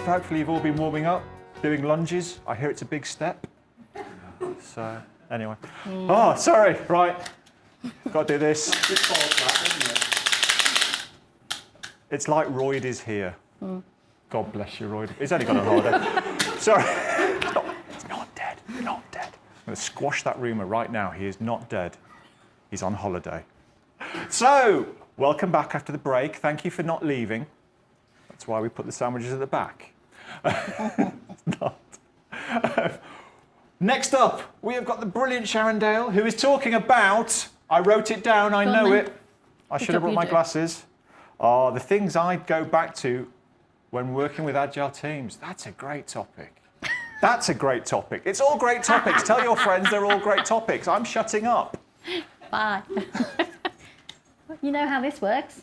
hopefully you've all been warming up, doing lunges. I hear it's a big step. So, anyway. Oh, sorry, right. Got to do this. It's like Royd is here. God bless you, Royd. He's only got a holiday. Sorry. He's not dead. Not dead. I'm going to squash that rumour right now. He is not dead. He's on holiday. So, welcome back after the break. Thank you for not leaving. That's why we put the sandwiches at the back. It's not. Next up, we have got the brilliant Sharon Dale, who is talking about, I wrote it down, I know it. I should have brought my glasses. Oh, the things I go back to when working with Agile teams. That's a great topic. That's a great topic. It's all great topics. Tell your friends they're all great topics. I'm shutting up. Bye. You know how this works.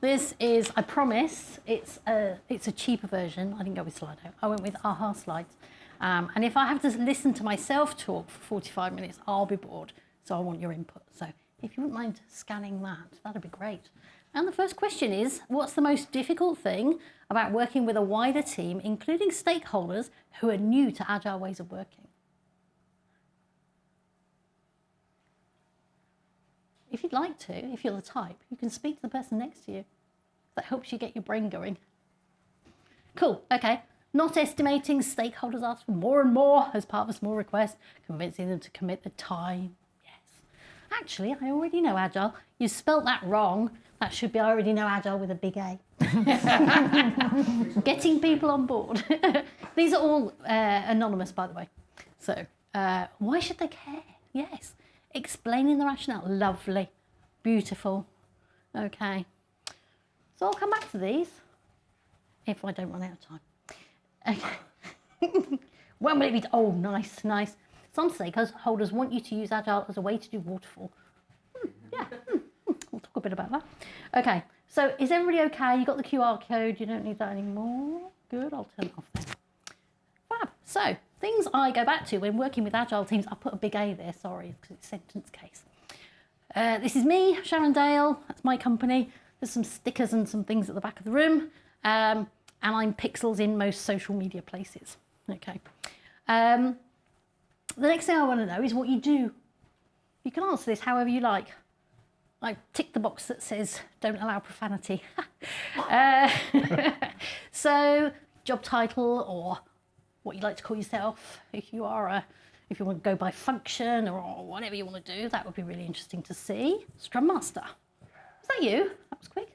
This is, I promise, it's a cheaper version. I didn't go with Slido. I went with AHA slides. And if I have to listen to myself talk for 45 minutes, I'll be bored. So I want your input. So if you wouldn't mind scanning that, that'd be great. And the first question is, what's the most difficult thing about working with a wider team, including stakeholders who are new to Agile ways of working? If you'd like to, if you're the type, you can speak to the person next to you. That helps you get your brain going. Cool, okay. Not estimating, stakeholders ask for more and more as part of a small request, convincing them to commit the time. Yes. Actually, I already know Agile. You spelt that wrong. That should be I already know Agile with a big A. Getting people on board. These are all anonymous, by the way. So, why should they care? Yes. Explaining the rationale. Lovely. Beautiful. Okay. So I'll come back to these if I don't run out of time. Okay. When will it be? Oh, nice, nice. Some stakeholders want you to use Agile as a way to do waterfall. Yeah. We'll talk a bit about that. Okay. So is everybody okay? You got the QR code. You don't need that anymore. Good. I'll turn it off then. Fab. So things I go back to when working with Agile teams. I put a big A there. Sorry, because it's sentence case. This is me, Sharon Dale. That's my company. There's some stickers and some things at the back of the room. And I'm pixels in most social media places. Okay. The next thing I want to know is what you do. You can answer this however you like. I tick the box that says don't allow profanity. So job title or what you like to call yourself. If you want to go by function or whatever you want to do, that would be really interesting to see. Scrum Master. Was that you? That was quick.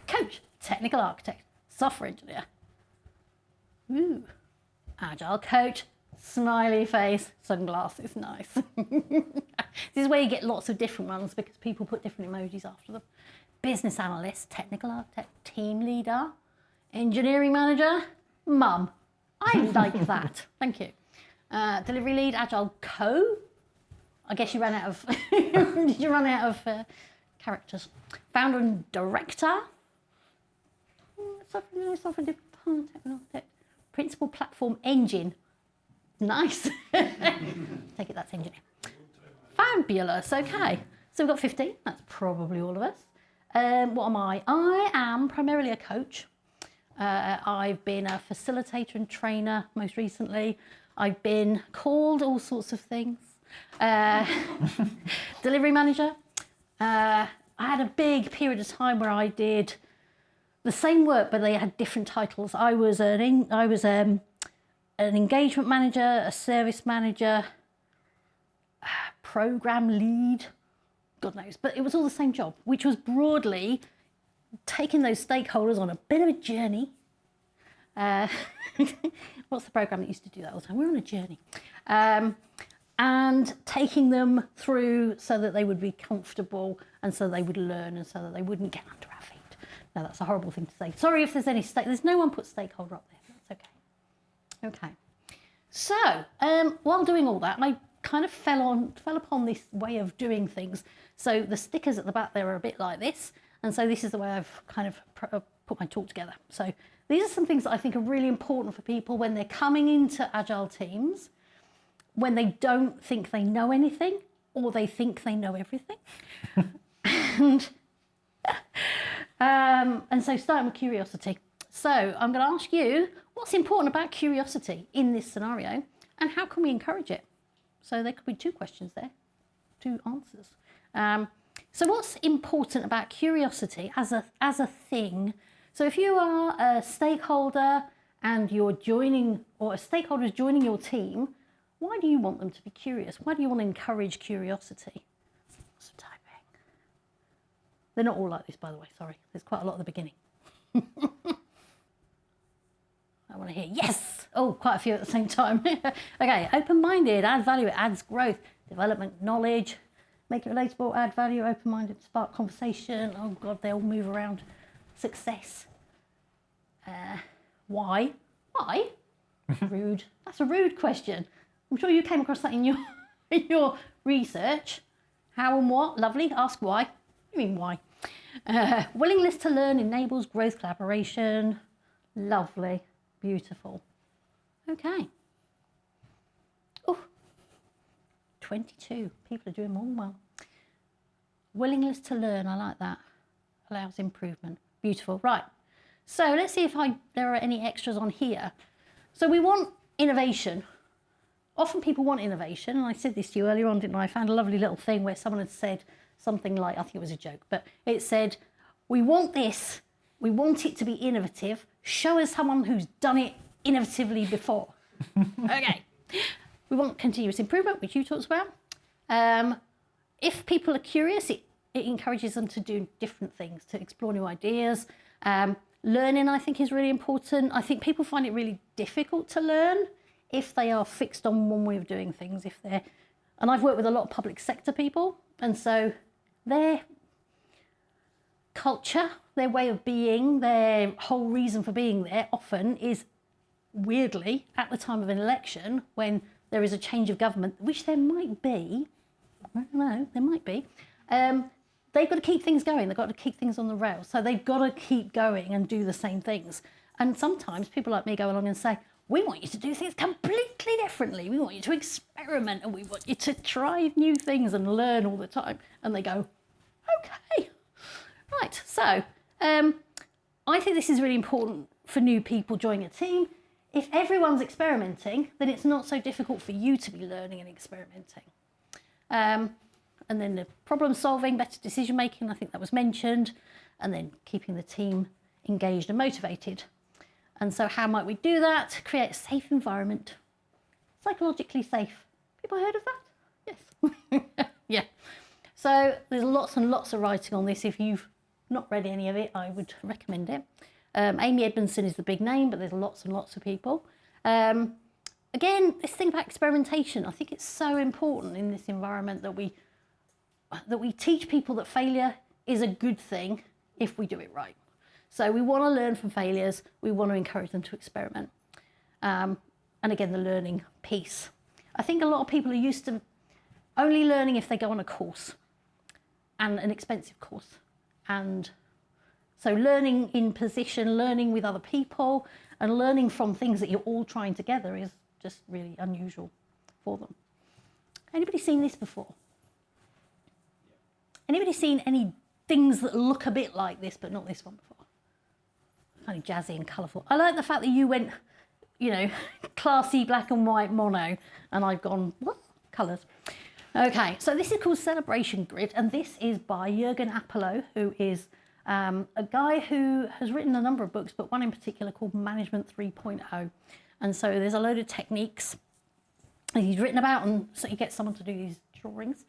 Coach. Technical architect, software engineer. Ooh, Agile coach, smiley face, sunglasses, nice. This is where you get lots of different ones because people put different emojis after them. Business analyst, technical architect, team leader, engineering manager, mum. I like that, thank you. Delivery lead, Agile co. I guess you ran out of, did you run out of characters? Founder and director. Principal platform engine. Nice. Take it, that's engineer. Fabulous. Okay. So we've got 15. That's probably all of us. What am I? I am primarily a coach. I've been a facilitator and trainer most recently. I've been called all sorts of things. Delivery manager. I had a big period of time where I did the same work, but they had different titles. I was an engagement manager, a service manager, program lead, God knows. But it was all the same job, which was broadly taking those stakeholders on a bit of a journey. What's the program that used to do that all the time? We're on a journey. And taking them through so that they would be comfortable and so they would learn and so that they wouldn't get under our feet. No, that's a horrible thing to say. Sorry if there's any there's no one put stakeholder up there. That's okay. Okay. So, while doing all that, I kind of fell upon this way of doing things. So the stickers at the back there are a bit like this. And so this is the way I've kind of put my talk together. So these are some things that I think are really important for people when they're coming into Agile teams, when they don't think they know anything or they think they know everything. And so starting with curiosity. So I'm going to ask you, what's important about curiosity in this scenario, and how can we encourage it? So there could be 2 questions there, 2 answers. So what's important about curiosity as a thing? So if you are a stakeholder and you're joining, or a stakeholder is joining your team, why do you want them to be curious? Why do you want to encourage curiosity? Lots of typing. They're not all like this, by the way, sorry. There's quite a lot at the beginning. I want to hear yes. Oh, quite a few at the same time. Okay, open-minded, add value, it adds growth, development, knowledge, make it relatable, add value, open-minded, spark conversation. Oh God, they all move around. Success. Why? Why? Rude. That's a rude question. I'm sure you came across that in your research. How and what? Lovely. Ask why. You mean why? Willingness to learn enables growth, collaboration. Lovely. Beautiful. Okay. Oh, 22. People are doing more than well. Willingness to learn. I like that. Allows improvement. Beautiful. Right. So let's see if there are any extras on here. So we want innovation. Often people want innovation, and I said this to you earlier on, didn't I? I found a lovely little thing where someone had said something like, I think it was a joke, but it said, we want this, we want it to be innovative, show us someone who's done it innovatively before. Okay. We want continuous improvement, which you talked about. If people are curious, it encourages them to do different things, to explore new ideas. Learning, I think, is really important. I think people find it really difficult to learn if they are fixed on one way of doing things. And I've worked with a lot of public sector people, and so their culture, their way of being, their whole reason for being there often is, weirdly, at the time of an election, when there is a change of government, which there might be, I don't know, there might be, they've got to keep things going. They've got to keep things on the rails. So they've got to keep going and do the same things. And sometimes people like me go along and say, we want you to do things completely differently. We want you to experiment, and we want you to try new things and learn all the time. And they go, okay. Right, so I think this is really important for new people joining a team. If everyone's experimenting, then it's not so difficult for you to be learning and experimenting. And then the problem solving, better decision making, I think that was mentioned, and then keeping the team engaged and motivated. And so how might we do that? Create a safe environment, psychologically safe. People heard of that? Yes. Yeah. So there's lots and lots of writing on this. If you've not read any of it, I would recommend it. Amy Edmondson is the big name, but there's lots and lots of people. Again, this thing about experimentation, I think it's so important in this environment that we teach people that failure is a good thing if we do it right. So we want to learn from failures. We want to encourage them to experiment. And again, the learning piece. I think a lot of people are used to only learning if they go on a course, and an expensive course. And so learning in position, learning with other people, and learning from things that you're all trying together is just really unusual for them. Anybody seen this before? Anybody seen any things that look a bit like this, but not this one before? Kind of jazzy and colourful. I like the fact that you went, classy black and white mono, and I've gone, what? Colours. Okay, so this is called Celebration Grid, and this is by Jürgen Appelow, who is a guy who has written a number of books, but one in particular called Management 3.0. And so there's a load of techniques that he's written about, and so he gets someone to do these drawings.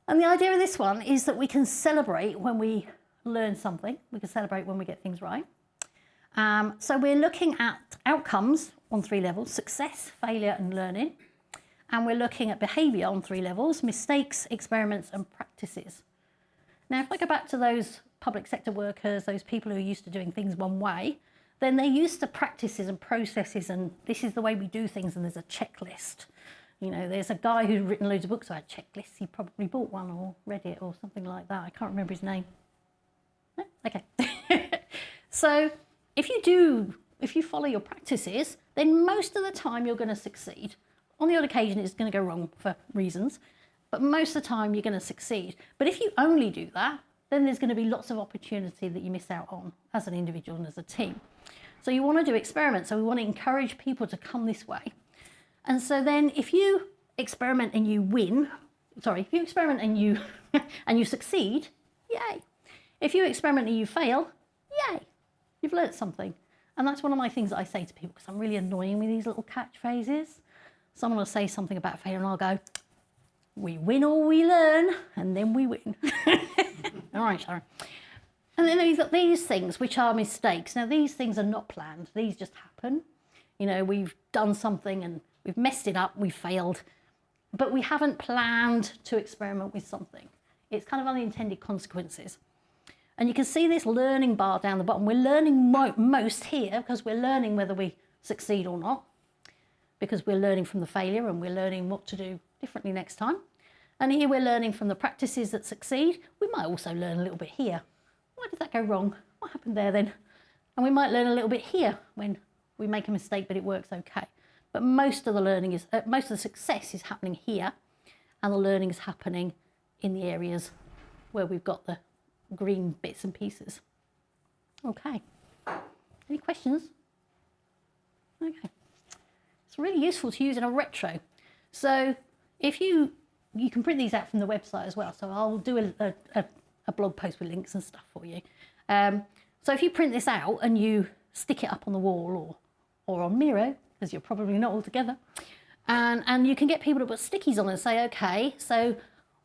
And the idea of this one is that we can celebrate when we learn something. We can celebrate when we get things right. So we're looking at outcomes on 3 levels: success, failure, and learning. And we're looking at behaviour on 3 levels: mistakes, experiments, and practices. Now, if I go back to those public sector workers, those people who are used to doing things one way, then they're used to practices and processes, and this is the way we do things, and there's a checklist. There's a guy who's written loads of books about checklists. He probably bought one or read it or something like that. I can't remember his name. No? Okay. So if you follow your practices, then most of the time you're going to succeed. On the odd occasion, it's going to go wrong for reasons, but most of the time you're going to succeed. But if you only do that, then there's going to be lots of opportunity that you miss out on as an individual and as a team. So you want to do experiments. So we want to encourage people to come this way. And so then if you experiment and you win, if you experiment and you and you succeed, yay. If you experiment and you fail, yay, you've learnt something. And that's one of my things that I say to people, because I'm really annoying with these little catchphrases. Someone will say something about failure and I'll go, we win or we learn, and then we win. All right, Sharon. And then you've got these things, which are mistakes. Now, these things are not planned. These just happen. You know, we've done something and we've messed it up, we've failed, but we haven't planned to experiment with something. It's kind of unintended consequences. And you can see this learning bar down the bottom. We're learning most here because we're learning whether we succeed or not, because we're learning from the failure and we're learning what to do differently next time. And here we're learning from the practices that succeed. We might also learn a little bit here. Why did that go wrong? What happened there then? And we might learn a little bit here when we make a mistake, but it works okay. But most of the learning is, most of the success is happening here, and the learning is happening in the areas where we've got the green bits and pieces. Okay. Any questions? Okay. It's really useful to use in a retro. So if you can print these out from the website as well. So I'll do a blog post with links and stuff for you. So if you print this out and you stick it up on the wall or on Miro, because you're probably not all together, and you can get people to put stickies on and say, okay, so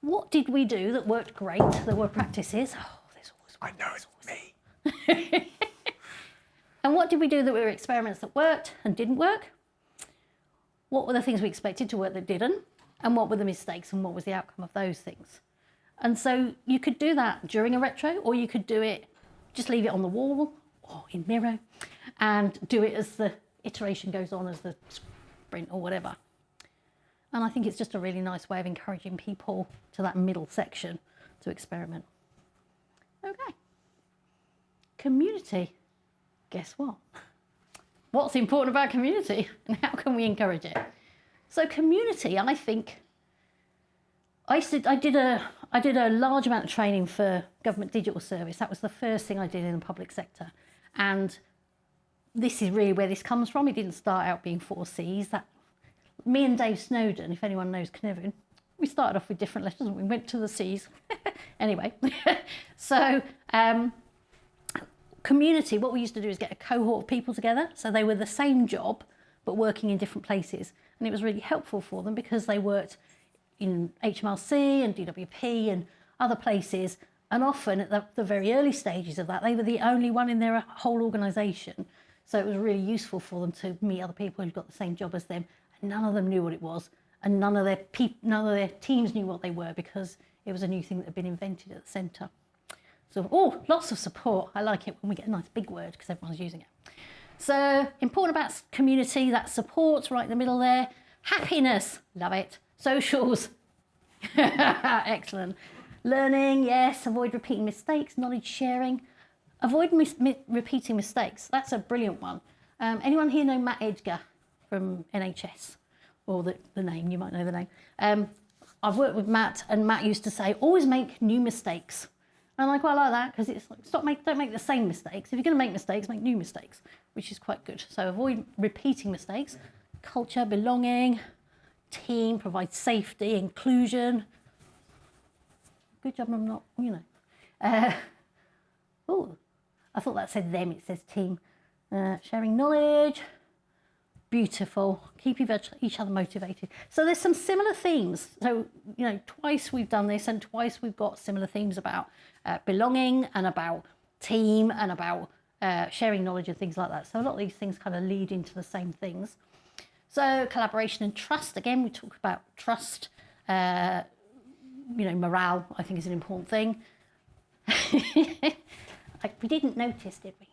what did we do that worked great? There were practices. Oh, there's always one. I know it's me. And what did we do that were experiments that worked and didn't work? What were the things we expected to work that didn't? And what were the mistakes and what was the outcome of those things? And so you could do that during a retro, or you could do it, just leave it on the wall or in Miro and do it as the iteration goes on, as the sprint or whatever. And I think it's just a really nice way of encouraging people to that middle section to experiment. Okay. Community. Guess what? What's important about community and how can we encourage it? So community, I think, I did a large amount of training for government digital service. That was the first thing I did in the public sector. And this is really where this comes from. It didn't start out being 4 Cs. Me and Dave Snowden, if anyone knows Cynefin, we started off with different letters and we went to the C's. Anyway, so community, what we used to do is get a cohort of people together. So they were the same job, but working in different places. And it was really helpful for them because they worked in HMRC and DWP and other places. And often at the very early stages of that, they were the only one in their whole organisation. So it was really useful for them to meet other people who'd got the same job as them. And none of them knew what it was. And none of their teams knew what they were, because it was a new thing that had been invented at the centre. So, lots of support. I like it when we get a nice big word because everyone's using it. So important about community, that support's right in the middle there. Happiness, love it. Socials, excellent. Learning, yes. Avoid repeating mistakes. Knowledge sharing. Avoid repeating mistakes. That's a brilliant one. Anyone here know Matt Edgar from NHS? Or the name, you might know the name. I've worked with Matt, and Matt used to say, always make new mistakes. And I quite like that, because it's like, don't make the same mistakes. If you're going to make mistakes, make new mistakes, which is quite good. So avoid repeating mistakes. Culture, belonging, team, provide safety, inclusion. Good job I'm not, I thought that said them, it says team. Sharing knowledge. Beautiful. Keep each other motivated. So there's some similar themes. So, twice we've done this, and twice we've got similar themes about belonging and about team and about sharing knowledge and things like that. So a lot of these things kind of lead into the same things. So collaboration and trust. Again, we talk about trust. Morale, I think, is an important thing. We didn't notice, did we?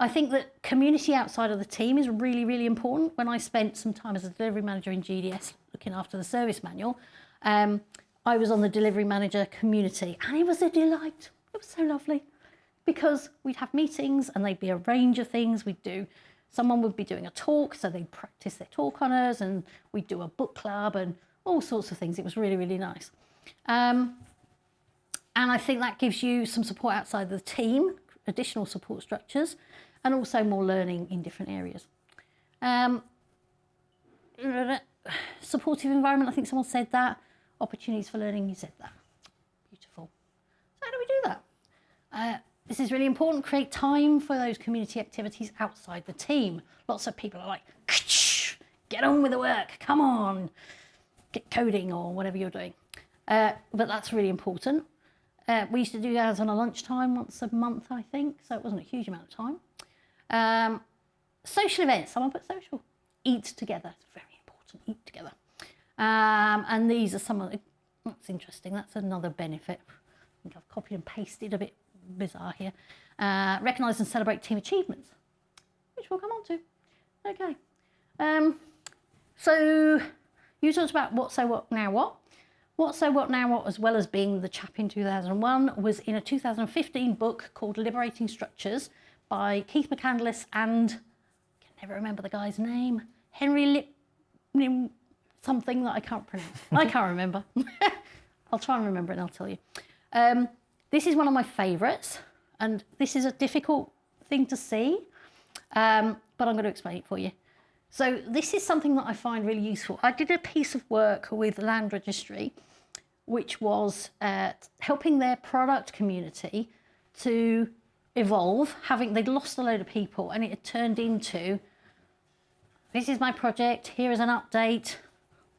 I think that community outside of the team is really, really important. When I spent some time as a delivery manager in GDS looking after the service manual, I was on the delivery manager community, and it was a delight. It was so lovely, because we'd have meetings and they'd be a range of things. Someone would be doing a talk, so they'd practice their talk on us, and we'd do a book club and all sorts of things. It was really, really nice. And I think that gives you some support outside the team, additional support structures, and also more learning in different areas. Supportive environment, I think someone said that. Opportunities for learning, you said that. Beautiful. So how do we do that? This is really important. Create time for those community activities outside the team. Lots of people are like, get on with the work, come on, get coding or whatever you're doing. But that's really important. We used to do ours on a lunchtime once a month, I think, so it wasn't a huge amount of time. Social events, someone put social. Eat together, it's very important, eat together. And these are some of the, that's interesting, that's another benefit. I think I've copied and pasted a bit bizarre here. Recognise and celebrate team achievements, which we'll come on to. Okay. So you talked about what, so what, now what. What, so what, now what, as well as being the chap in 2001, was in a 2015 book called Liberating Structures by Keith McCandless and, I can never remember the guy's name, Henry something that I can't pronounce. I can't remember. I'll try and remember it and I'll tell you. This is one of my favourites, and this is a difficult thing to see, but I'm going to explain it for you. So this is something that I find really useful. I did a piece of work with Land Registry, which was helping their product community to evolve. They'd lost a load of people, and it had turned into, this is my project, here is an update,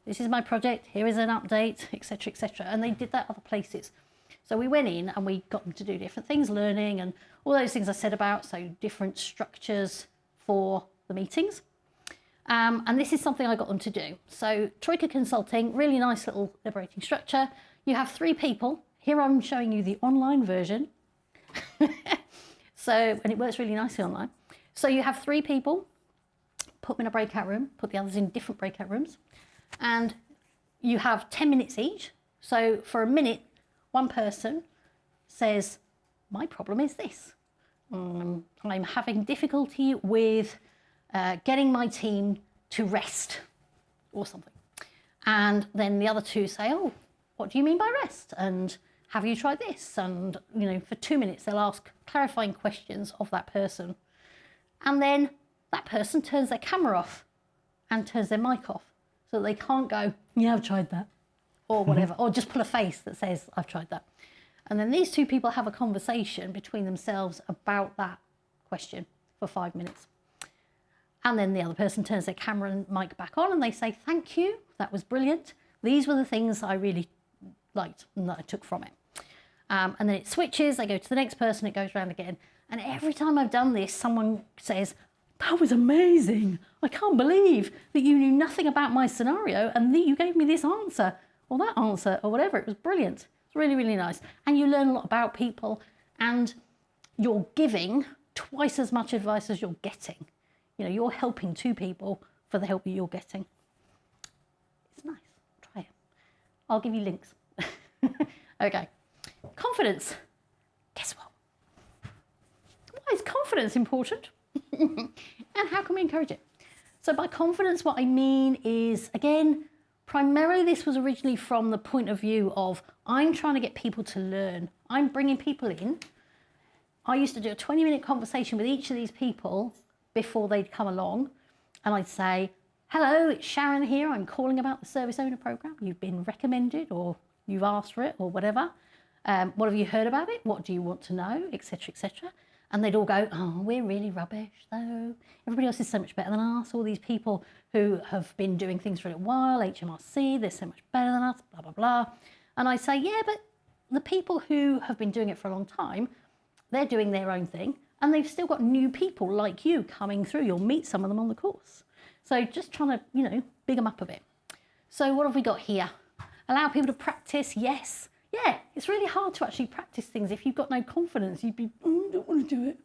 this is my project, here is an update, etc., etc. And they did that other places. So we went in and we got them to do different things, learning and all those things I said about, so different structures for the meetings. And this is something I got them to do. So Troika Consulting, really nice little liberating structure. You have 3 people. Here I'm showing you the online version. And it works really nicely online. So you have 3 people, put them in a breakout room, put the others in different breakout rooms. And you have 10 minutes each. So for a minute, one person says, my problem is this. I'm having difficulty with getting my team to rest or something. And then the other 2 say, oh, what do you mean by rest? And have you tried this? And, for 2 minutes, they'll ask clarifying questions of that person. And then that person turns their camera off and turns their mic off so that they can't go, yeah, I've tried that, or whatever, or just pull a face that says, I've tried that. And then these 2 people have a conversation between themselves about that question for 5 minutes. And then the other person turns their camera and mic back on and they say, thank you, that was brilliant. These were the things I really liked and that I took from it. And then it switches, they go to the next person, it goes around again. And every time I've done this, someone says, that was amazing. I can't believe that you knew nothing about my scenario and that you gave me this answer or that answer or whatever. It was brilliant. It's really, really nice. And you learn a lot about people and you're giving twice as much advice as you're getting. You're helping 2 people for the help that you're getting. It's nice. Try it. I'll give you links. Okay. Confidence. Guess what? Why is confidence important? And how can we encourage it? So by confidence, what I mean is, again, primarily this was originally from the point of view of I'm trying to get people to learn. I'm bringing people in. I used to do a 20-minute conversation with each of these people before they'd come along, and I'd say, hello, it's Sharon here. I'm calling about the Service Owner Programme. You've been recommended or you've asked for it or whatever. What have you heard about it? What do you want to know, etc., etc. And they'd all go, oh, we're really rubbish though. Everybody else is so much better than us. All these people who have been doing things for a little while, HMRC, they're so much better than us, blah, blah, blah. And I say, yeah, but the people who have been doing it for a long time, they're doing their own thing. And they've still got new people like you coming through. You'll meet some of them on the course. So just trying to, big them up a bit. So what have we got here? Allow people to practice, yes. Yeah, it's really hard to actually practice things. If you've got no confidence, you'd be, I don't want to do it.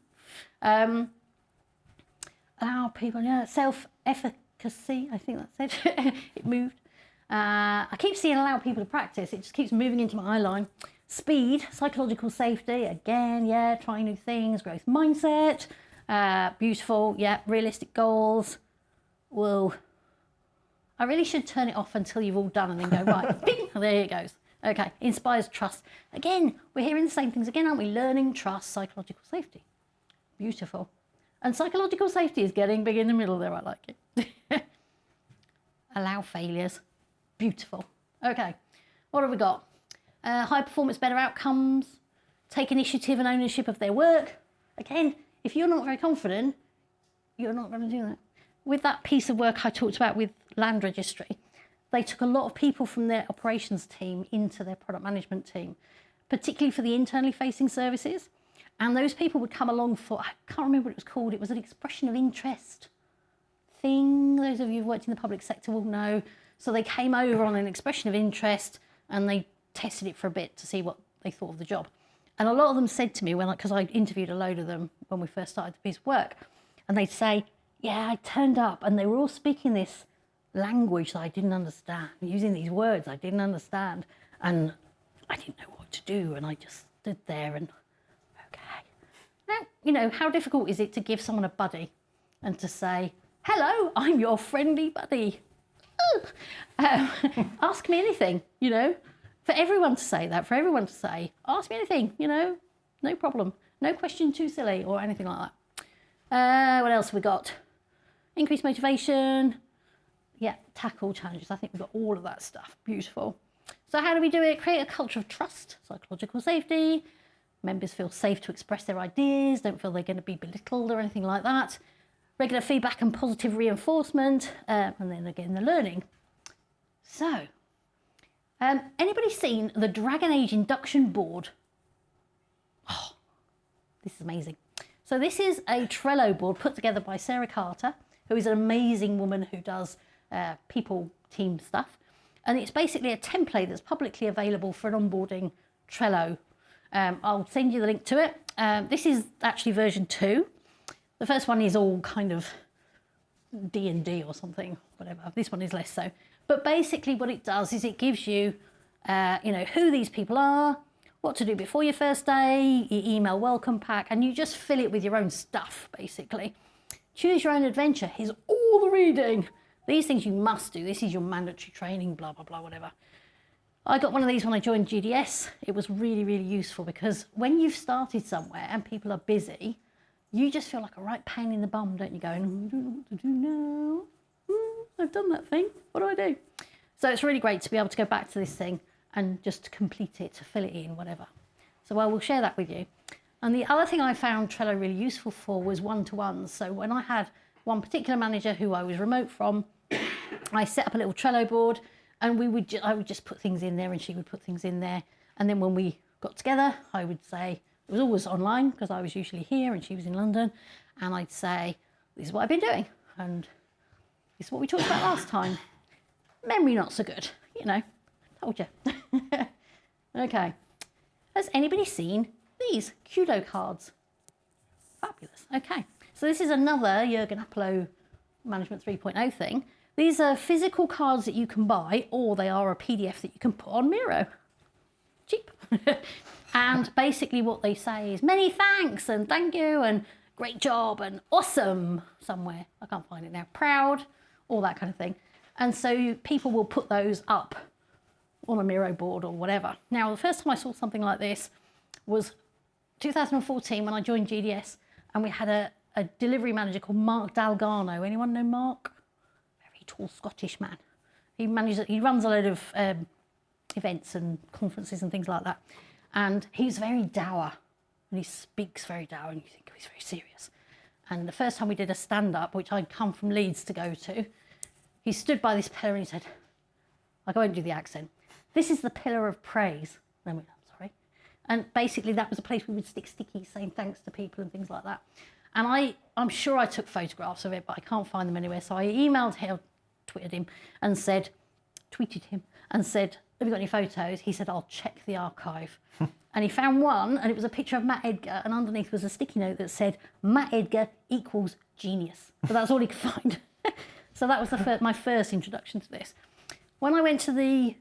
Allow people, self-efficacy, I think that's it. It moved. I keep seeing allow people to practice. It just keeps moving into my eye line. Speed, psychological safety, again, yeah, trying new things, growth mindset, beautiful, yeah, realistic goals. Whoa. I really should turn it off until you've all done and then go, right, bing, there it goes. Okay, inspires trust. Again, we're hearing the same things again, aren't we? Learning, trust, psychological safety. Beautiful. And psychological safety is getting big in the middle there. I like it. Allow failures. Beautiful. Okay, what have we got? High performance, better outcomes. Take initiative and ownership of their work. Again, if you're not very confident, you're not going to do that. With that piece of work I talked about with land registry, they took a lot of people from their operations team into their product management team, particularly for the internally facing services. And those people would come along for, I can't remember what it was called, it was an expression of interest thing. Those of you who've worked in the public sector will know. So they came over on an expression of interest and they tested it for a bit to see what they thought of the job. And a lot of them said to me, because I interviewed a load of them when we first started the piece of work, and they'd say, yeah, I turned up and they were all speaking this language that I didn't understand, using these words I didn't understand, and I didn't know what to do, and I just stood there and, okay. Now, you know, how difficult is it to give someone a buddy and to say, hello, I'm your friendly buddy. Ask me anything, you know, for everyone to say that, for everyone to say, ask me anything, you know, no problem. No question too silly or anything like that. What else have we got? Increased motivation. Yeah, tackle challenges. I think we've got all of that stuff. Beautiful. So how do we do it? Create a culture of trust, psychological safety. Members feel safe to express their ideas, don't feel they're going to be belittled or anything like that. Regular feedback and positive reinforcement, and then again the learning. So, anybody seen the Dragon Age induction board? Oh, this is amazing. So this is a Trello board put together by Sarah Carter, who is an amazing woman who does people team stuff. And it's basically a template that's publicly available for an onboarding Trello. I'll send you the link to it. This is actually version 2. The first one is all kind of D&D or something, whatever. This one is less so. But basically what it does is it gives you, you know, who these people are, what to do before your first day, your email welcome pack, and you just fill it with your own stuff, basically. Choose your own adventure. Here's all the reading. These things you must do. This is your mandatory training, blah, blah, blah, whatever. I got one of these when I joined GDS. It was really, really useful because when you've started somewhere and people are busy, you just feel like a right pain in the bum, don't you? Going, I don't know what to do now. I've done that thing. What do I do? So it's really great to be able to go back to this thing and just complete it, to fill it in, whatever. So I will share that with you. And the other thing I found Trello really useful for was one-to-ones. So when I had one particular manager who I was remote from, I set up a little Trello board and I would just put things in there and she would put things in there. And then when we got together, I would say, it was always online because I was usually here and she was in London. And I'd say, this is what I've been doing. And this is what we talked about last time. Memory not so good, you know, told you. Okay. Has anybody seen these Kudo cards? Fabulous. Okay. So this is another Jürgen Appelow Management 3.0 thing. These are physical cards that you can buy, or they are a PDF that you can put on Miro. Cheap. And basically what they say is many thanks and thank you and great job and awesome somewhere. I can't find it now. Proud, all that kind of thing. And so people will put those up on a Miro board or whatever. Now, the first time I saw something like this was 2014 when I joined GDS, and we had a delivery manager called Mark Dalgarno. Anyone know Mark? Very tall Scottish man. He runs a load of events and conferences and things like that. And he's very dour, and he speaks very dour, and you think, oh, he's very serious. And the first time we did a stand-up, which I'd come from Leeds to go to, he stood by this pillar and he said, I won't do the accent, this is the pillar of praise. And I went, I'm sorry. And basically that was a place we would stick stickies saying thanks to people and things like that. And I'm sure I took photographs of it, but I can't find them anywhere. So I emailed him, tweeted him and said, have you got any photos? He said, I'll check the archive. And he found one, and it was a picture of Matt Edgar, and underneath was a sticky note that said, Matt Edgar equals genius. So that's all he could find. So that was my first introduction to this. When I went to the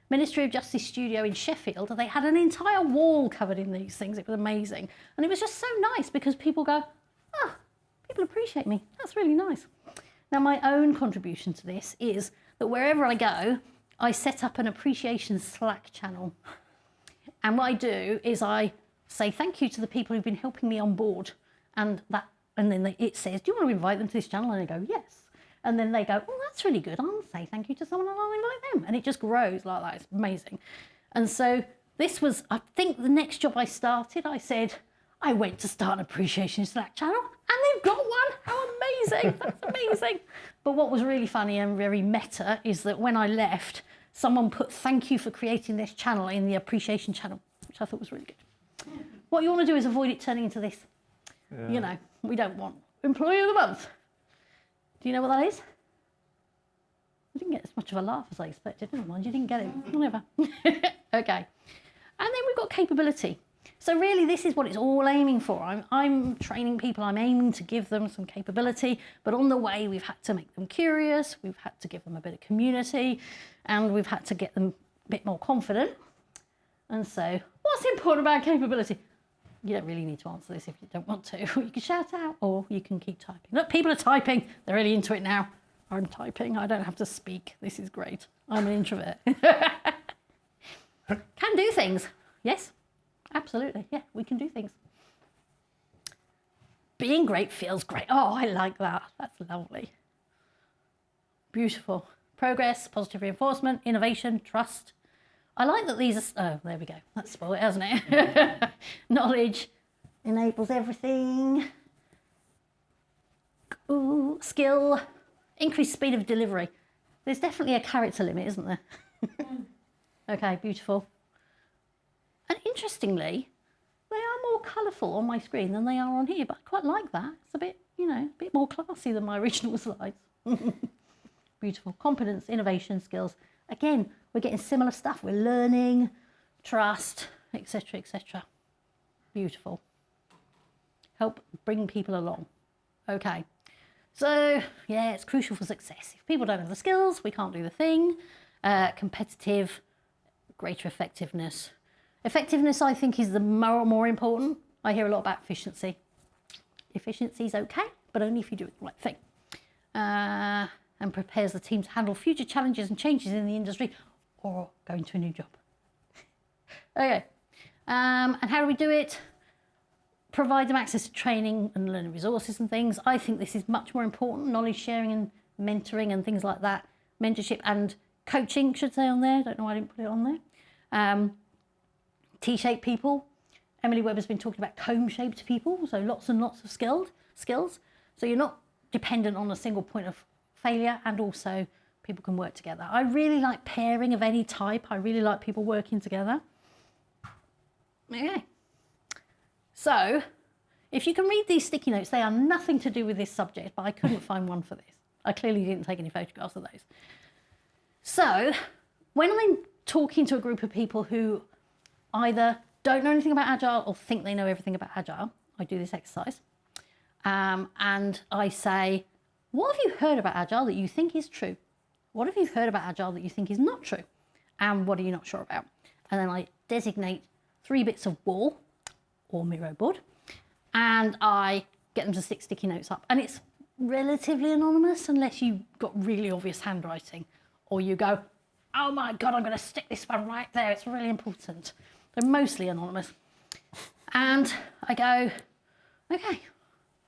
Ministry of Justice studio in Sheffield, they had an entire wall covered in these things. It was amazing. And it was just so nice because people go, people appreciate me. That's really nice. Now, my own contribution to this is that wherever I go, I set up an appreciation Slack channel. And what I do is I say thank you to the people who've been helping me on board. And then it says, do you want to invite them to this channel? And I go, yes. And then they go, oh, that's really good. I'll say thank you to someone and I'll invite them. And it just grows like that. It's amazing. And so this was, I think the next job I started, I said, I went to start an appreciation Slack channel and they've got one. How amazing. That's amazing. But what was really funny and very meta is that when I left, someone put thank you for creating this channel in the appreciation channel, which I thought was really good. What you want to do is avoid it turning into this. Yeah. You know, we don't want employee of the month. Do you know what that is? I didn't get as much of a laugh as I expected, didn't I? You didn't get it. Whatever. Okay. And then we've got capability. So really this is what it's all aiming for. I'm training people, I'm aiming to give them some capability, but on the way we've had to make them curious, we've had to give them a bit of community, and we've had to get them a bit more confident. And so, what's important about capability? You don't really need to answer this if you don't want to. You can shout out or you can keep typing. Look, people are typing. They're really into it now. I'm typing. I don't have to speak. This is great. I'm an introvert. Can do things. Yes, absolutely. Yeah, we can do things. Being great feels great. Oh, I like that. That's lovely. Beautiful. Progress, positive reinforcement, innovation, trust. I like that these are, oh, there we go. That's spoiled it, hasn't it? Knowledge enables everything. Ooh, skill, increased speed of delivery. There's definitely a character limit, isn't there? Okay, beautiful. And interestingly, they are more colourful on my screen than they are on here, but I quite like that. It's a bit, you know, a bit more classy than my original slides. Beautiful. Competence, innovation, skills. Again, we're getting similar stuff. We're learning, trust, etc., etc. Beautiful. Help bring people along. Okay. So, yeah, it's crucial for success. If people don't have the skills, we can't do the thing. Competitive, greater effectiveness. Effectiveness, I think, is the more important. I hear a lot about efficiency. Efficiency is okay, but only if you do it the right thing. And prepares the team to handle future challenges and changes in the industry or go into a new job. Okay. And how do we do it? Provide them access to training and learning resources and things. I think this is much more important. Knowledge sharing and mentoring and things like that. Mentorship and coaching should say on there. I don't know why I didn't put it on there. T-shaped people. Emily Webber's been talking about comb-shaped people. So lots and lots of skills. So you're not dependent on a single point of failure, and also people can work together. I really like pairing of any type. I really like people working together. Okay. So, if you can read these sticky notes, they are nothing to do with this subject, but I couldn't find one for this. I clearly didn't take any photographs of those. So, when I'm talking to a group of people who either don't know anything about Agile or think they know everything about Agile, I do this exercise. And I say, what have you heard about Agile that you think is true? What have you heard about Agile that you think is not true? And what are you not sure about? And then I designate 3 bits of wall or Miro board, and I get them to stick sticky notes up. And it's relatively anonymous unless you've got really obvious handwriting, or you go, oh my God, I'm going to stick this one right there. It's really important. They're mostly anonymous. And I go, okay,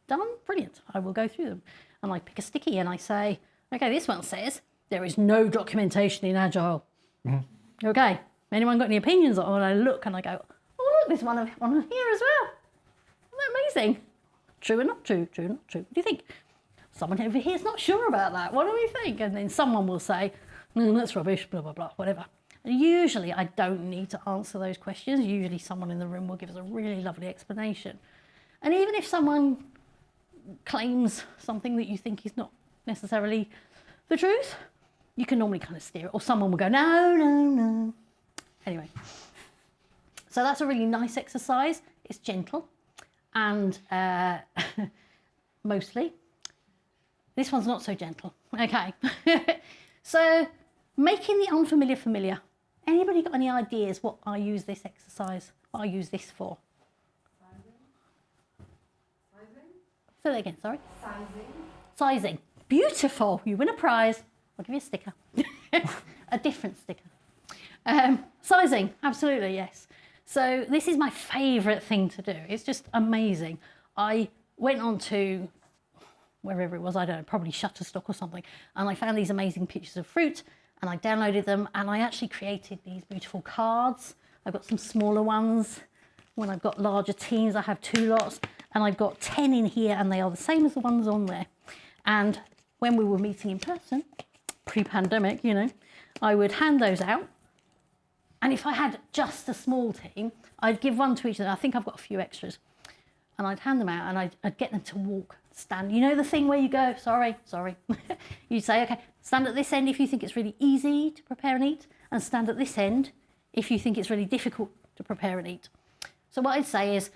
done, brilliant. I will go through them. And I pick a sticky and I say, okay, this one says, there is no documentation in Agile. Mm-hmm. Okay, anyone got any opinions on it? And I look and I go, oh, look, there's one here as well. Isn't that amazing? True or not true? True or not true? What do you think? Someone over here is not sure about that. What do we think? And then someone will say, no, that's rubbish, blah, blah, blah, whatever. And usually I don't need to answer those questions. Usually someone in the room will give us a really lovely explanation. And even if someone claims something that you think is not necessarily the truth, you can normally kind of steer it, or someone will go, no, no, no. Anyway, so that's a really nice exercise. It's gentle and mostly. This one's not so gentle. Okay. So making the unfamiliar familiar. Anybody got any ideas what I use this exercise, what I use this for? Say that again, sorry. Sizing. Beautiful. You win a prize. I'll give you a sticker. a different sticker. Sizing, absolutely, yes. So this is my favourite thing to do. It's just amazing. I went on to wherever it was, I don't know, probably Shutterstock or something, and I found these amazing pictures of fruit, and I downloaded them, and I actually created these beautiful cards. I've got some smaller ones. When I've got larger teams, I have 2 lots, and I've got 10 in here, and they are the same as the ones on there. And when we were meeting in person, pre-pandemic, you know, I would hand those out. And if I had just a small team, I'd give one to each of them. I think I've got a few extras. And I'd hand them out, and I'd get them to walk, stand. You know the thing where you go, sorry. You'd say, okay, stand at this end if you think it's really easy to prepare and eat, and stand at this end if you think it's really difficult to prepare and eat. So what I'd say is,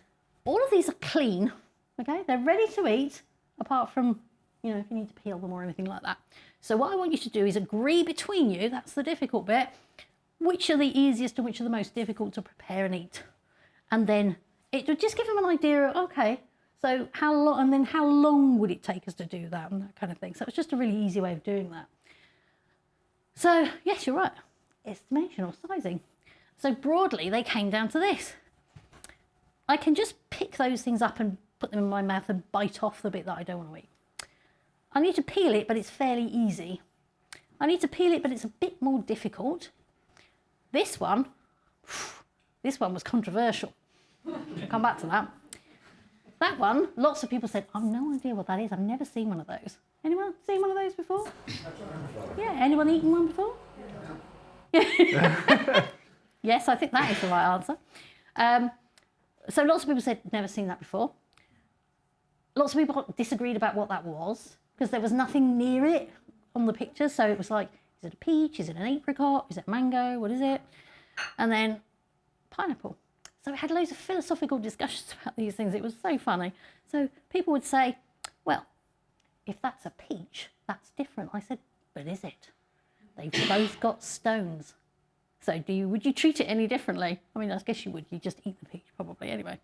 all of these are clean, okay? They're ready to eat, apart from, you know, if you need to peel them or anything like that. So what I want you to do is agree between you, that's the difficult bit, which are the easiest and which are the most difficult to prepare and eat. And then it would just give them an idea of, okay, so how long, and then how long would it take us to do that, and that kind of thing. So it's just a really easy way of doing that. So yes, you're right, estimation or sizing. So broadly, they came down to this. I can just pick those things up and put them in my mouth and bite off the bit that I don't want to eat. I need to peel it, but it's fairly easy. I need to peel it, but it's a bit more difficult. This one was controversial. I'll come back to that. That one, lots of people said, I've no idea what that is. I've never seen one of those. Anyone seen one of those before? Yeah, anyone eaten one before? Yes, I think that is the right answer. So lots of people said, never seen that before. Lots of people disagreed about what that was, because there was nothing near it on the picture. So it was like, is it a peach? Is it an apricot? Is it mango? What is it? And then pineapple. So we had loads of philosophical discussions about these things. It was so funny. So people would say, well, if that's a peach, that's different. I said, but is it? They've both got stones. So would you treat it any differently? I mean, I guess you would. You just eat the peach, probably, anyway.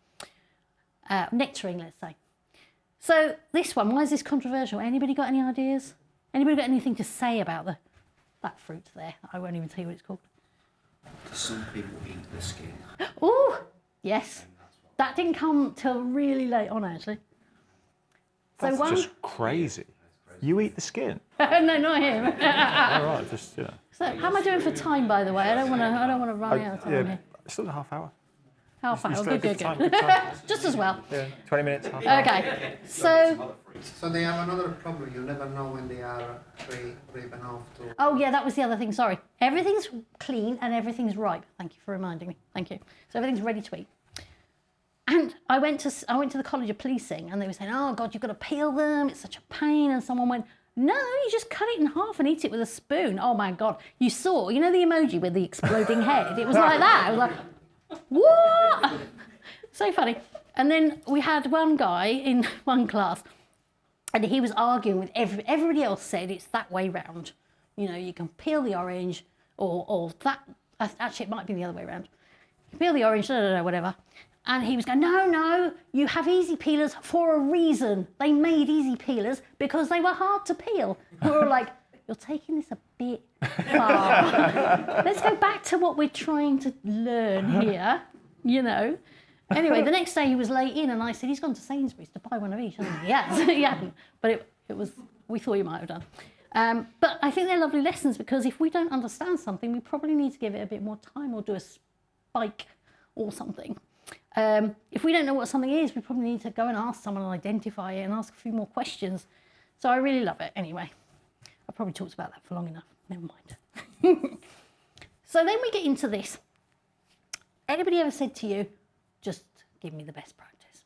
Nectarine, let's say. So this one, why is this controversial? Anybody got any ideas? Anybody got anything to say about that fruit there? I won't even tell you what it's called. Some people eat the skin. Oh, yes. That didn't come till really late on, actually. That's just crazy. You eat the skin? No, not him. All right, just, yeah. So how am I doing for time, by the way? I don't want to run out of time here. Still a half hour. Half hour, Good time. Just as well. Yeah, 20 minutes, half hour. Okay, so they have another problem. You never know when they are ripe enough to. oh yeah, that was the other thing. Sorry, everything's clean and everything's ripe. Thank you for reminding me. Thank you. So everything's ready to eat. And I went to the College of Policing, and they were saying, "Oh God, you've got to peel them. It's such a pain." And someone went, "No, you just cut it in half and eat it with a spoon." Oh my God! You saw, you know, the emoji with the exploding head. It was like that. It was like, what? So funny. And then we had one guy in one class, and he was arguing with everybody else said it's that way round. You know, you can peel the orange, or that. Actually, it might be the other way around. You peel the orange, whatever. And he was going, no, you have easy peelers for a reason. They made easy peelers because they were hard to peel. We were like, you're taking this a bit far. Let's go back to what we're trying to learn here, you know. Anyway, the next day he was late in, and I said, he's gone to Sainsbury's to buy one of each. And he hadn't. But it was, we thought he might have done. But I think they're lovely lessons, because if we don't understand something, we probably need to give it a bit more time, or do a spike or something. If we don't know what something is, we probably need to go and ask someone and identify it and ask a few more questions. So I really love it. Anyway, I probably talked about that for long enough. Never mind. So then we get into this. Anybody ever said to you, just give me the best practice?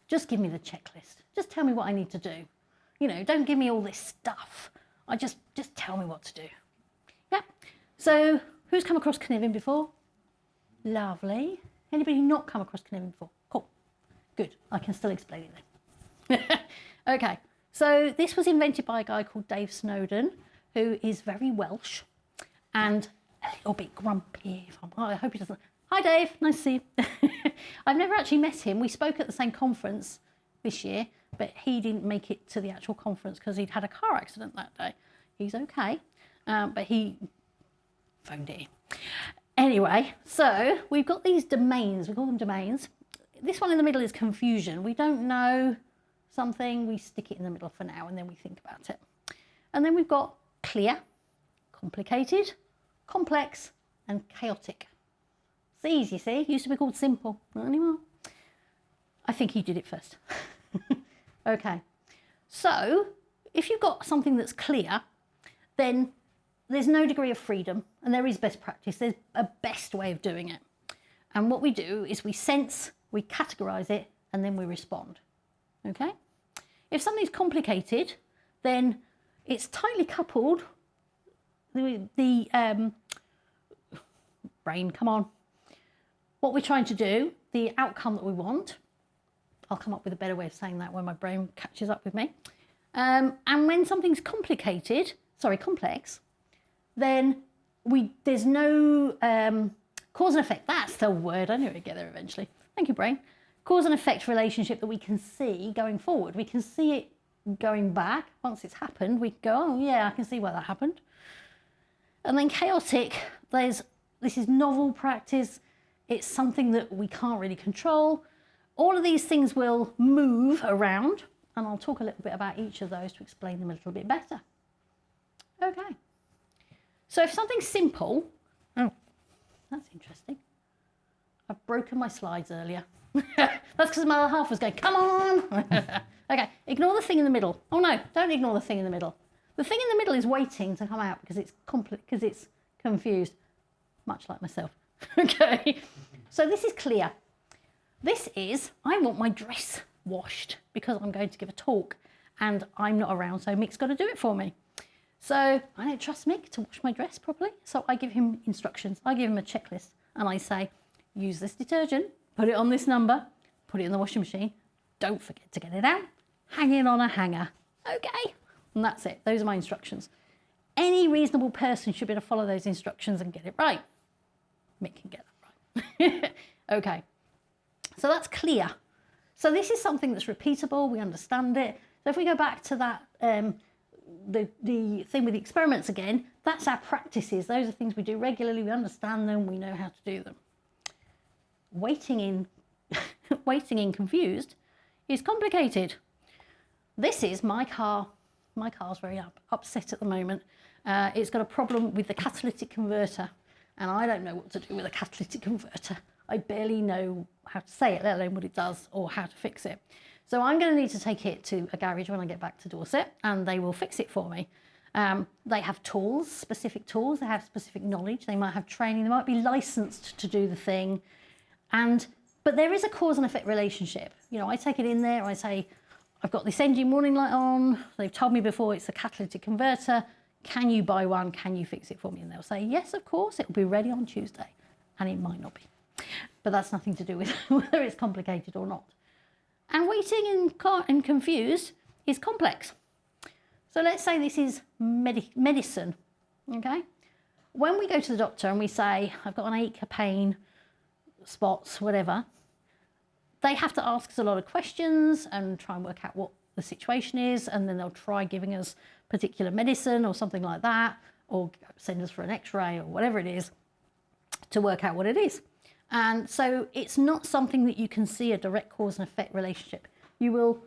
Just give me the checklist. Just tell me what I need to do. You know, don't give me all this stuff. Just tell me what to do. Yeah. So who's come across Kniving before? Lovely. Anybody not come across Kniving before? Cool. Good. I can still explain it then. Okay. So this was invented by a guy called Dave Snowden, who is very Welsh and a little bit grumpy. I hope he doesn't. Hi, Dave. Nice to see you. I've never actually met him. We spoke at the same conference this year, but he didn't make it to the actual conference because he'd had a car accident that day. He's okay, but he phoned it in. Anyway, so we've got these domains, we call them domains. This one in the middle is confusion. We don't know something, we stick it in the middle for now and then we think about it. And then we've got clear, complicated, complex, and chaotic. It's easy, see? It used to be called simple, not anymore. I think he did it first. Okay, so if you've got something that's clear, then there's no degree of freedom and there is best practice. There's a best way of doing it. And what we do is we sense, we categorise it, and then we respond. Okay? If something's complicated, then it's tightly coupled. The brain, come on. What we're trying to do, the outcome that we want, I'll come up with a better way of saying that when my brain catches up with me. And when something's complex, then there's no cause and effect. That's the word. I knew it would get there eventually. Thank you, brain. Cause and effect relationship that we can see going forward. We can see it going back. Once it's happened, we go, oh yeah, I can see why that happened. And then chaotic, this is novel practice. It's something that we can't really control. All of these things will move around, and I'll talk a little bit about each of those to explain them a little bit better. Okay. So if something's simple, oh, that's interesting. I've broken my slides earlier. That's because my other half was going, come on. Okay, ignore the thing in the middle. Oh no, don't ignore the thing in the middle. The thing in the middle is waiting to come out because it's confused, much like myself. Okay, so this is clear. This is, I want my dress washed because I'm going to give a talk and I'm not around, so Mick's got to do it for me. So I don't trust Mick to wash my dress properly, so I give him instructions. I give him a checklist and I say, use this detergent, put it on this number, put it in the washing machine, don't forget to get it out, hang it on a hanger. Okay, and that's it. Those are my instructions. Any reasonable person should be able to follow those instructions and get it right. Mick can get that right. Okay. So that's clear. So this is something that's repeatable, we understand it. So if we go back to that, the thing with the experiments again, that's our practices. Those are things we do regularly, we understand them, we know how to do them. Waiting in confused is complicated. This is my car. My car's very upset at the moment. It's got a problem with the catalytic converter, and I don't know what to do with a catalytic converter. I barely know how to say it, let alone what it does or how to fix it. So I'm going to need to take it to a garage when I get back to Dorset and they will fix it for me. They have tools, specific tools, they have specific knowledge, they might have training, they might be licensed to do the thing. But there is a cause and effect relationship. You know, I take it in there, I say, I've got this engine warning light on, they've told me before it's a catalytic converter, can you buy one, can you fix it for me? And they'll say, yes, of course, it'll be ready on Tuesday. And it might not be. But that's nothing to do with whether it's complicated or not. And waiting and confused is complex. So let's say this is medicine, okay? When we go to the doctor and we say, I've got an ache, a pain, spots, whatever, they have to ask us a lot of questions and try and work out what the situation is, and then they'll try giving us particular medicine or something like that, or send us for an x-ray or whatever it is to work out what it is. And so it's not something that you can see a direct cause and effect relationship. You'll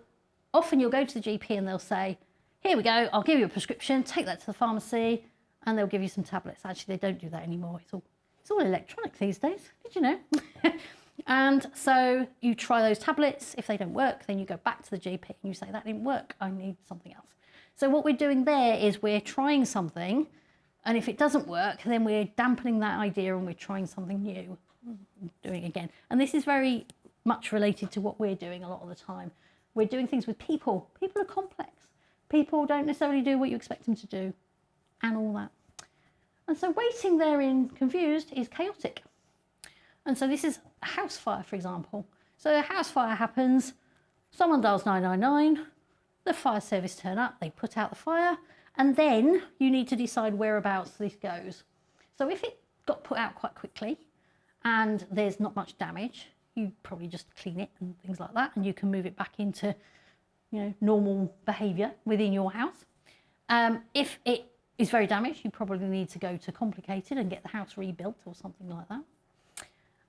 go to the GP and they'll say, here we go, I'll give you a prescription, take that to the pharmacy, and they'll give you some tablets. Actually, they don't do that anymore. It's all electronic these days, did you know? And so you try those tablets. If they don't work, then you go back to the GP and you say, that didn't work, I need something else. So what we're doing there is we're trying something, and if it doesn't work, then we're dampening that idea and we're trying something new. Doing it again. And this is very much related to what we're doing a lot of the time. We're doing things with people. People are complex. People don't necessarily do what you expect them to do and all that. And so waiting there in confused is chaotic. And so this is a house fire, for example. So a house fire happens, someone dials 999, the fire service turn up, they put out the fire, and then you need to decide whereabouts this goes. So if it got put out quite quickly, and there's not much damage, you probably just clean it and things like that, and you can move it back into, you know, normal behaviour within your house. If it is very damaged, you probably need to go to complicated and get the house rebuilt or something like that.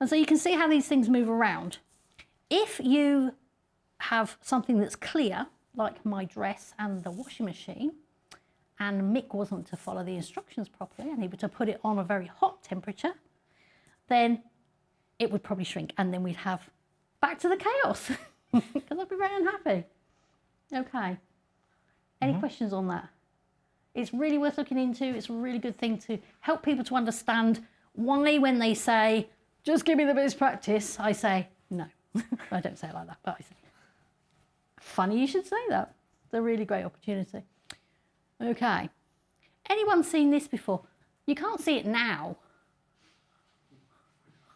And so you can see how these things move around. If you have something that's clear, like my dress and the washing machine, and Mick wasn't to follow the instructions properly and he were to put it on a very hot temperature, then it would probably shrink and then we'd have back to the chaos because I'd be very unhappy. Okay. Any questions on that? It's really worth looking into. It's a really good thing to help people to understand why when they say, just give me the best practice, I say, no. I don't say it like that, but I say, funny you should say that. It's a really great opportunity. Okay. Anyone seen this before? You can't see it now.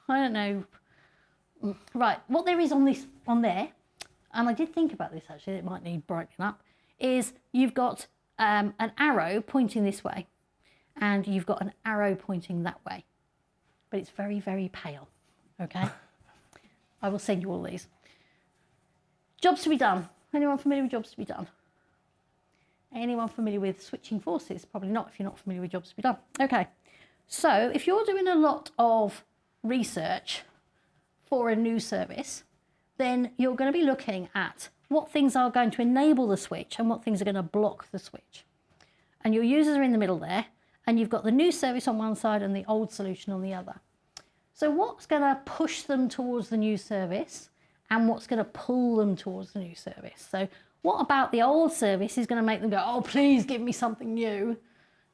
I don't know. Right, what there is on there, and I did think about this actually, it might need brightening up, is you've got an arrow pointing this way, and you've got an arrow pointing that way. But it's very, very pale, okay? I will send you all these. Jobs to be done. Anyone familiar with jobs to be done? Anyone familiar with switching forces? Probably not if you're not familiar with jobs to be done. Okay, so if you're doing a lot of research for a new service, then you're going to be looking at what things are going to enable the switch and what things are going to block the switch. And your users are in the middle there, and you've got the new service on one side and the old solution on the other. So what's going to push them towards the new service and what's going to pull them towards the new service? So what about the old service is going to make them go, oh, please give me something new?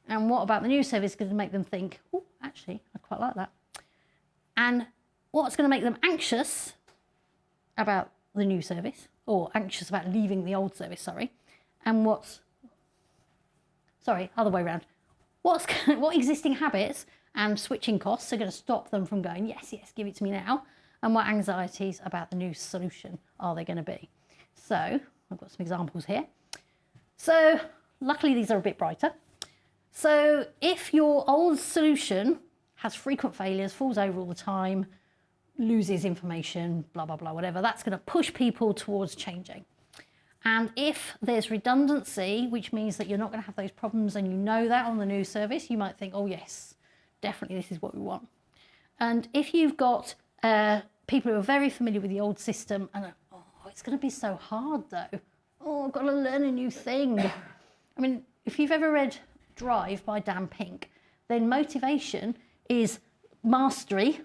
And what about the new service is going to make them think, oh, actually, I quite like that. And what's going to make them anxious about the new service, or anxious about leaving the old service, sorry, and other way around. What existing habits and switching costs are going to stop them from going, yes, yes, give it to me now, and what anxieties about the new solution are they going to be? So I've got some examples here. So luckily these are a bit brighter. So if your old solution has frequent failures, falls over all the time, loses information, blah, blah, blah, whatever, that's going to push people towards changing. And if there's redundancy, which means that you're not going to have those problems and you know that on the new service, you might think, oh yes, definitely this is what we want. And if you've got people who are very familiar with the old system and oh, it's going to be so hard though. Oh, I've got to learn a new thing. I mean, if you've ever read Drive by Dan Pink, then motivation is mastery.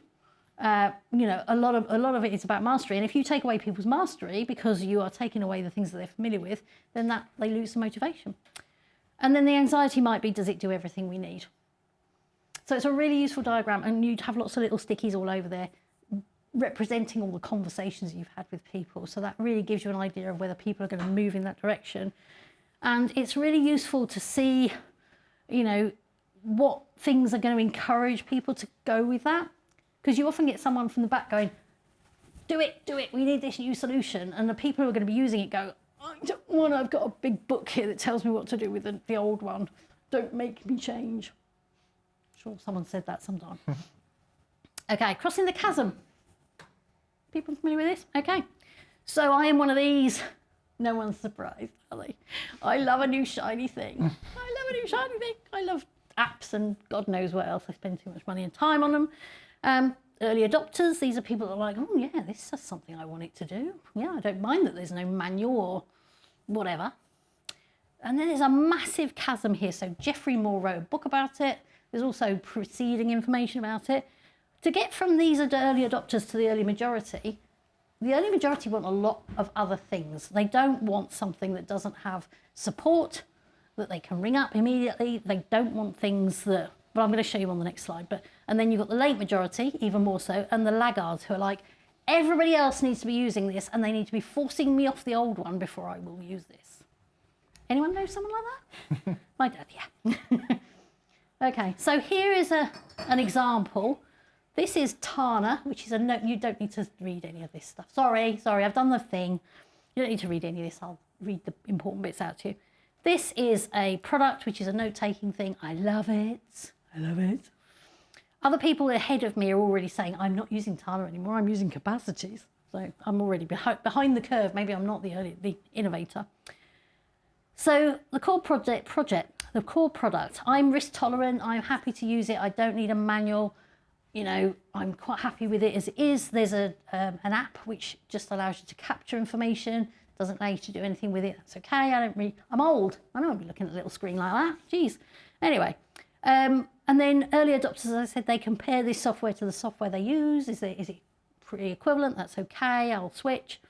You know, a lot of it is about mastery, and if you take away people's mastery because you are taking away the things that they're familiar with, then that they lose the motivation. And then the anxiety might be, does it do everything we need? So it's a really useful diagram, and you'd have lots of little stickies all over there representing all the conversations you've had with people. So that really gives you an idea of whether people are going to move in that direction. And it's really useful to see, you know, what things are going to encourage people to go with that. Because you often get someone from the back going, do it, we need this new solution. And the people who are going to be using it go, I don't want, I've got a big book here that tells me what to do with the old one. Don't make me change. I'm sure someone said that sometime. Okay, crossing the chasm. People familiar with this? Okay. So I am one of these. No one's surprised, are they? I love a new shiny thing. I love apps and God knows what else. I spend too much money and time on them. Early adopters, these are people that are like, oh yeah, this is something I want it to do. Yeah, I don't mind that there's no manual or whatever. And then there's a massive chasm here. So Geoffrey Moore wrote a book about it. There's also preceding information about it. To get from these early adopters to the early majority want a lot of other things. They don't want something that doesn't have support, that they can ring up immediately. They don't want things that, well, I'm going to show you on the next slide. And then you've got the late majority, even more so, and the laggards who are like, everybody else needs to be using this and they need to be forcing me off the old one before I will use this. Anyone know someone like that? My dad, yeah. Okay, so here is an example. This is Tana, which is a note. You don't need to read any of this stuff. Sorry, I've done the thing. You don't need to read any of this. I'll read the important bits out to you. This is a product, which is a note-taking thing. I love it. Other people ahead of me are already saying, I'm not using Tana anymore, I'm using capacities. So I'm already behind the curve. Maybe I'm not the innovator. So the core project, the core product. I'm risk tolerant. I'm happy to use it. I don't need a manual. You know, I'm quite happy with it as it is. There's an app which just allows you to capture information. Doesn't allow you to do anything with it. That's okay. I'm old. I don't want to be looking at a little screen like that. Jeez. Anyway, and then early adopters, as I said, they compare this software to the software they use. Is it pretty equivalent? That's okay. I'll switch.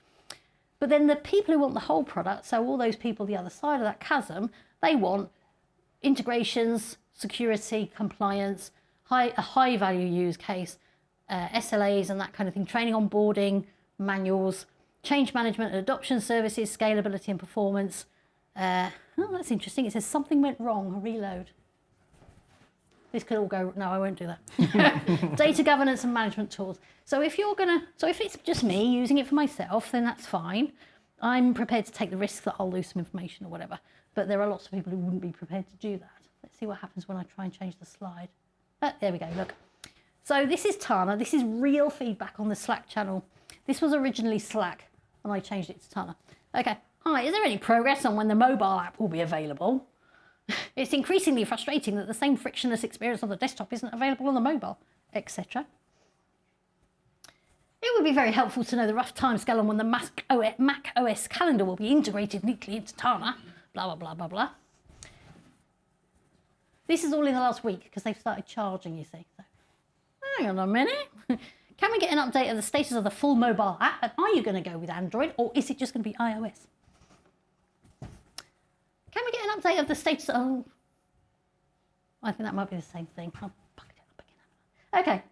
But then the people who want the whole product, so all those people the other side of that chasm, they want integrations, security, compliance, a high value use case, SLAs and that kind of thing, training, onboarding, manuals, change management and adoption services, scalability and performance. Oh, that's interesting. It says something went wrong, reload. This could all go, no, I won't do that. Data governance and management tools. So if it's just me using it for myself, then that's fine. I'm prepared to take the risk that I'll lose some information or whatever. But there are lots of people who wouldn't be prepared to do that. Let's see what happens when I try and change the slide. There we go, look. So this is Tana. This is real feedback on the Slack channel. This was originally Slack, and I changed it to Tana. Okay, hi, is there any progress on when the mobile app will be available? It's increasingly frustrating that the same frictionless experience on the desktop isn't available on the mobile, etc. It would be very helpful to know the rough timescale on when the Mac OS calendar will be integrated neatly into Tana, blah, blah, blah, blah, blah. This is all in the last week because they've started charging, you see. So, hang on a minute. Can we get an update of the status of the full mobile app? And are you going to go with Android or is it just going to be iOS? Can we get an update of the status of... I think that might be the same thing. I'll bucket it up again. Okay.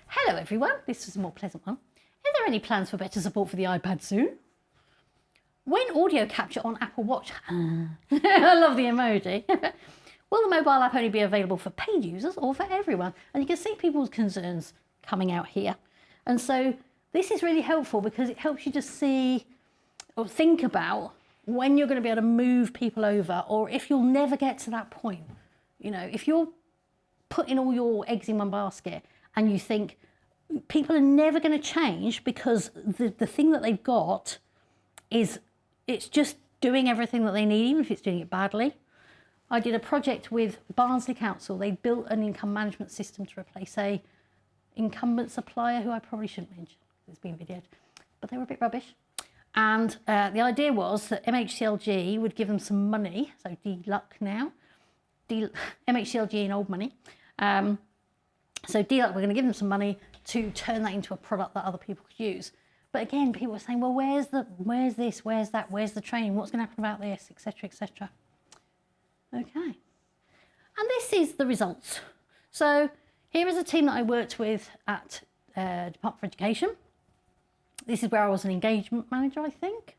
Hello, everyone. This is a more pleasant one. Are there any plans for better support for the iPad soon? When audio capture on Apple Watch... I love the emoji. Will the mobile app only be available for paid users or for everyone? And you can see people's concerns coming out here. And so this is really helpful because it helps you to see or think about when you're going to be able to move people over, or if you'll never get to that point. You know, if you're putting all your eggs in one basket and you think people are never going to change because the thing that they've got is it's just doing everything that they need, even if it's doing it badly. I did a project with Barnsley Council. They built an income management system to replace a incumbent supplier who I probably shouldn't mention. It's been videoed, but they were a bit rubbish. And the idea was that MHCLG would give them some money, so D-Luck now, MHCLG in old money. So D-Luck, we're going to give them some money to turn that into a product that other people could use. But again, people were saying, well, where's this, where's that, where's the training, what's going to happen about this, etc., etc. Okay, and this is the results. So here is a team that I worked with at Department for Education. This is where I was an engagement manager, I think.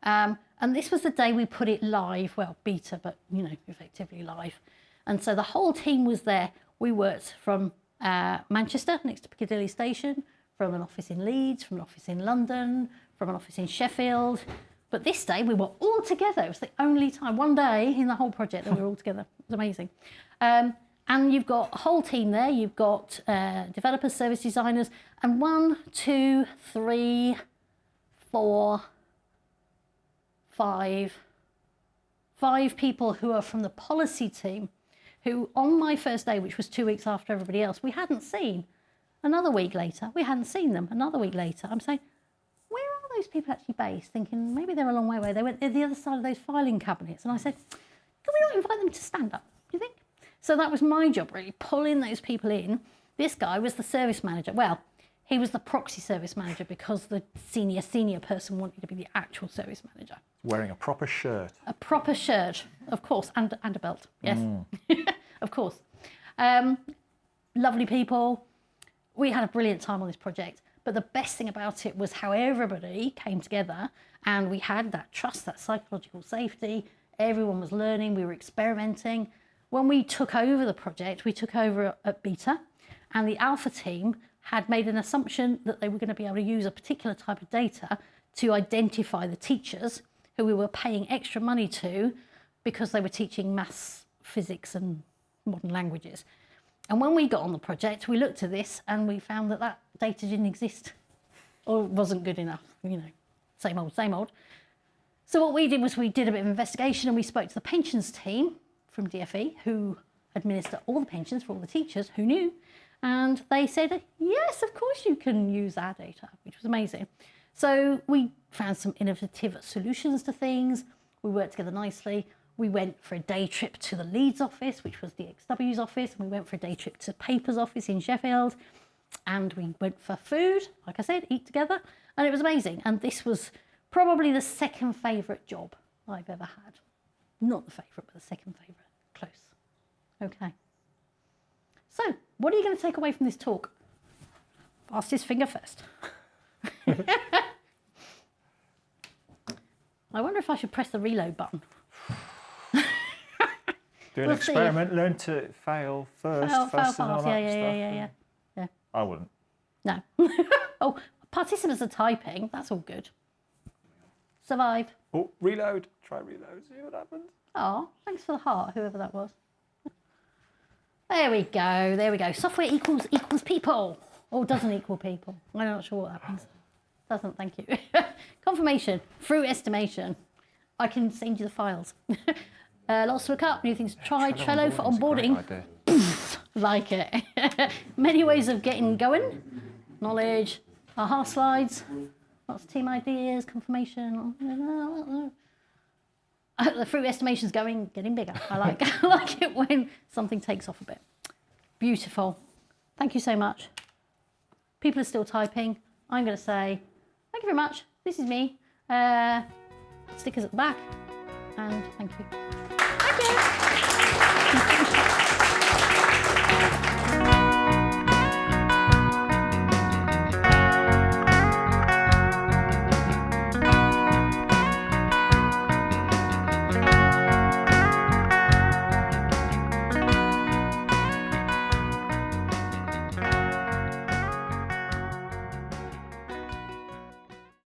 And this was the day we put it live, well, beta, but, you know, effectively live. And so the whole team was there. We worked from Manchester, next to Piccadilly Station, from an office in Leeds, from an office in London, from an office in Sheffield. But this day we were all together. It was the only time, one day in the whole project that we were all together. It was amazing. And you've got a whole team there. You've got developers, service designers, and 1, 2, 3, 4, 5 people who are from the policy team who on my first day, which was 2 weeks after everybody else, we hadn't seen. Another week later, we hadn't seen them. Another week later, I'm saying, where are those people actually based? Thinking maybe they're a long way away. They went to the other side of those filing cabinets. And I said, can we not invite them to stand up, do you think? So that was my job, really, pulling those people in. This guy was the service manager. Well, he was the proxy service manager because the senior person wanted to be the actual service manager. Wearing a proper shirt. A proper shirt, of course, and a belt, yes, of course. Lovely people. We had a brilliant time on this project, but the best thing about it was how everybody came together and we had that trust, that psychological safety. Everyone was learning, we were experimenting. When we took over the project, we took over at beta, and the alpha team had made an assumption that they were going to be able to use a particular type of data to identify the teachers who we were paying extra money to because they were teaching maths, physics and modern languages. And when we got on the project, we looked at this and we found that that data didn't exist or wasn't good enough, you know, same old, same old. So what we did was we did a bit of investigation and we spoke to the pensions team from DFE who administer all the pensions for all the teachers. Who knew? And they said, yes, of course you can use our data, which was amazing. So we found some innovative solutions to things. We worked together nicely. We went for a day trip to the Leeds office, which was the XW's office. And we went for a day trip to Paper's office in Sheffield. And we went for food, like I said, eat together. And it was amazing. And this was probably the second favourite job I've ever had. Not the favourite, but the second favourite. Close. Okay. So, what are you going to take away from this talk? Fastest finger first. I wonder if I should press the reload button. Do an experiment, learn to fail first. Fail fast and all fast. that Yeah. stuff. I wouldn't. No. Oh, participants are typing. That's all good. Survive. Oh, reload. Try reload. See what happens. Oh, thanks for the heart, whoever that was. There we go. There we go. Software equals people. Or doesn't equal people. I'm not sure what happens. Doesn't, thank you. Confirmation through estimation. I can send you the files. Lots to look up, new things to try. Trello for onboarding. Like it. Many ways of getting going. Knowledge. Aha slides. Lots of team ideas. Confirmation. The fruit estimation's getting bigger. I like it when something takes off a bit. Beautiful. Thank you so much. People are still typing. I'm going to say thank you very much. This is me. Stickers at the back. And thank you. Thank you.